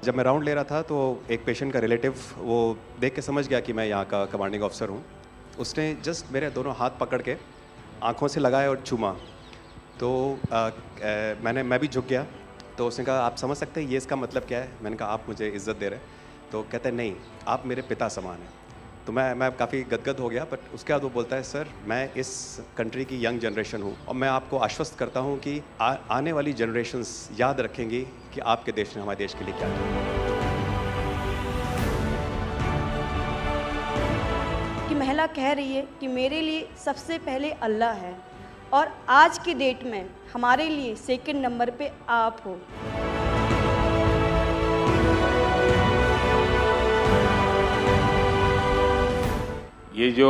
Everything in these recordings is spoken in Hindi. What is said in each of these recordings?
जब मैं राउंड ले रहा था तो एक पेशेंट का रिलेटिव वो देख के समझ गया कि मैं यहाँ का कमांडिंग ऑफिसर हूँ। उसने जस्ट मेरे दोनों हाथ पकड़ के आँखों से लगाए और चूमा। तो मैं भी झुक गया। तो उसने कहा आप समझ सकते हैं ये इसका मतलब क्या है? मैंने कहा आप मुझे इज़्ज़त दे रहे हैं। तो कहते हैं नहीं, आप मेरे पिता समान हैं। तो मैं काफ़ी गदगद हो गया। बट उसके बाद वो बोलता है सर मैं इस कंट्री की यंग जनरेशन हूँ और मैं आपको आश्वस्त करता हूँ कि आने वाली जनरेशन्स याद रखेंगी कि आपके देश ने हमारे देश के लिए क्या किया। कि महिला कह रही है कि मेरे लिए सबसे पहले अल्लाह है और आज की डेट में हमारे लिए सेकंड नंबर पे आप हो। ये जो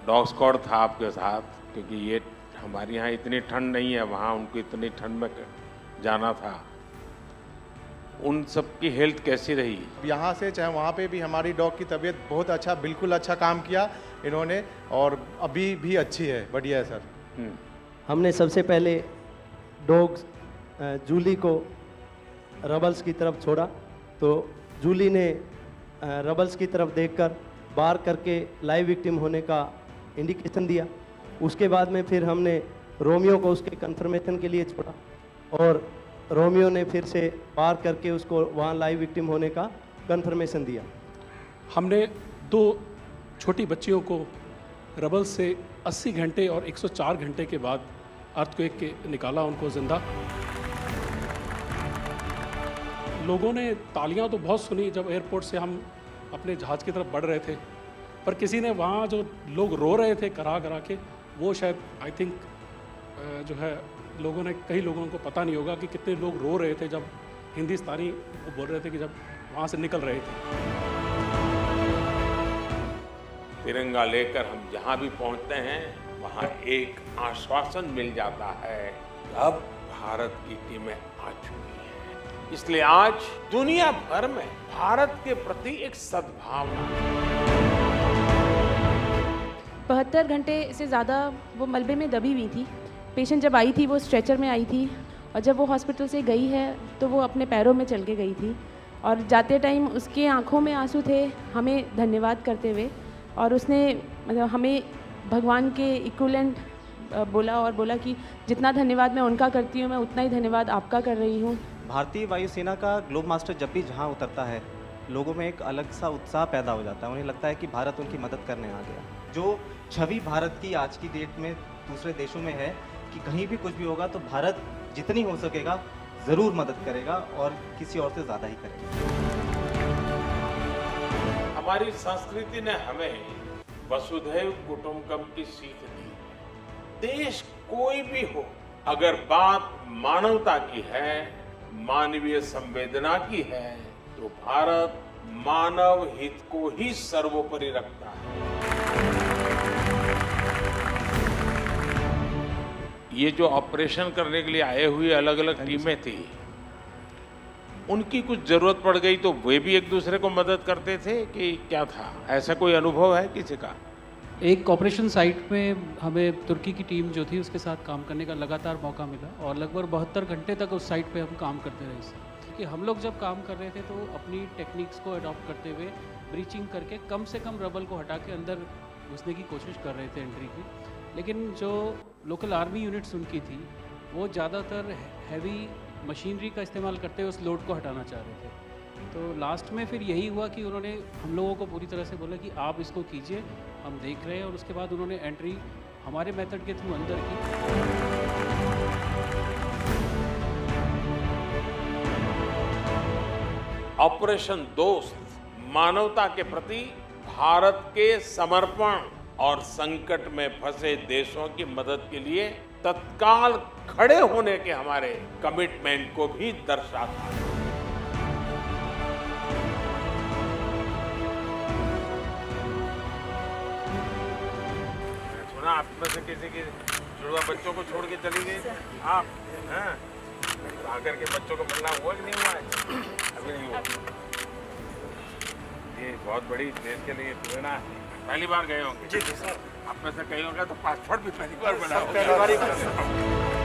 डॉग स्क्वाड था आपके साथ, क्योंकि ये हमारे यहाँ इतनी ठंड नहीं है, वहाँ उनको इतनी ठंड में जाना था, उन सब की हेल्थ कैसी रही? यहाँ से चाहे वहाँ पे भी हमारी डॉग की तबीयत बहुत अच्छा, बिल्कुल अच्छा काम किया इन्होंने और अभी भी अच्छी है, बढ़िया है सर। हमने सबसे पहले डॉग जूली को रबल्स की तरफ छोड़ा तो जूली ने रबल्स की तरफ देखकर बार करके लाइव विक्टिम होने का इंडिकेशन दिया। उसके बाद में फिर हमने रोमियो को उसके कंफर्मेशन के लिए छोड़ा और रोमियो ने फिर से बार करके उसको वहाँ लाइव विक्टिम होने का कंफर्मेशन दिया। हमने 2 छोटी बच्चियों को रबल से 80 घंटे और 104 घंटे के बाद अर्थक्वेक के निकाला उनको जिंदा। लोगों ने तालियां तो बहुत सुनी जब एयरपोर्ट से हम अपने जहाज़ की तरफ बढ़ रहे थे, पर किसी ने वहाँ जो लोग रो रहे थे करा करा के, वो शायद आई थिंक जो है लोगों ने, कई लोगों को पता नहीं होगा कि कितने लोग रो रहे थे जब हिंदुस्तानी वो बोल रहे थे कि जब वहाँ से निकल रहे थे। तिरंगा लेकर हम जहाँ भी पहुँचते हैं वहाँ एक आश्वासन मिल जाता है कि अब भारत की टीमें आ चुकी हैं। इसलिए आज दुनिया भर में भारत के प्रति एक सद्भावना। 72 घंटे से ज़्यादा वो मलबे में दबी हुई थी। पेशेंट जब आई थी वो स्ट्रेचर में आई थी और जब वो हॉस्पिटल से गई है तो वो अपने पैरों में चल के गई थी और जाते टाइम उसके आंखों में आंसू थे हमें धन्यवाद करते हुए, और उसने मतलब हमें भगवान के इक्विवेलेंट बोला और बोला कि जितना धन्यवाद मैं उनका करती हूँ मैं उतना ही धन्यवाद आपका कर रही हूँ। भारतीय वायुसेना का ग्लोब मास्टर जब भी जहाँ उतरता है लोगों में एक अलग सा उत्साह पैदा हो जाता है। उन्हें लगता है कि भारत उनकी मदद करने आ गया। जो छवि भारत की आज की डेट में दूसरे देशों में है कि कहीं भी कुछ भी होगा तो भारत जितनी हो सकेगा ज़रूर मदद करेगा और किसी और से ज़्यादा ही करेगा। हमारी संस्कृति ने हमें वसुधैव कुटुंबकम की सीख दी। देश कोई भी हो, अगर बात मानवता की है, मानवीय संवेदना की है, तो भारत मानव हित को ही सर्वोपरि रखता है। ये जो ऑपरेशन करने के लिए आए हुए अलग अलग टीमें थी, उनकी कुछ जरूरत पड़ गई तो वे भी एक दूसरे को मदद करते थे कि क्या था? ऐसा कोई अनुभव है किसी का? एक ऑपरेशन साइट में हमें तुर्की की टीम जो थी उसके साथ काम करने का लगातार मौका मिला और लगभग 72 घंटे तक उस साइट पे हम काम करते रहे। क्योंकि हम लोग जब काम कर रहे थे तो अपनी टेक्निक्स को अडॉप्ट करते हुए ब्रीचिंग करके कम से कम रबल को हटा के अंदर घुसने की कोशिश कर रहे थे एंट्री की। लेकिन जो लोकल आर्मी यूनिट्स उनकी थी वो ज़्यादातर हैवी मशीनरी का इस्तेमाल करते हुए उस लोड को हटाना चाह रहे थे। तो लास्ट में फिर यही हुआ कि उन्होंने हम लोगों को पूरी तरह से बोला कि आप इसको कीजिए, हम देख रहे हैं, और उसके बाद उन्होंने एंट्री हमारे मेथड के थ्रू अंदर की। ऑपरेशन दोस्त मानवता के प्रति भारत के समर्पण और संकट में फंसे देशों की मदद के लिए तत्काल खड़े होने के हमारे कमिटमेंट को भी दर्शाता है। सुना आप में से किसी की जुड़वा बच्चों को छोड़ के चली गई आप, हैं? आकर के बच्चों को मिलना हुआ कि नहीं हुआ है? अभी नहीं हुआ। ये बहुत बड़ी देश के लिए प्रेरणा है। पहली बार गए होंगे? जी सर। आप में से कई होंगे तो पासपोर्ट भी पहली बार बना होगा।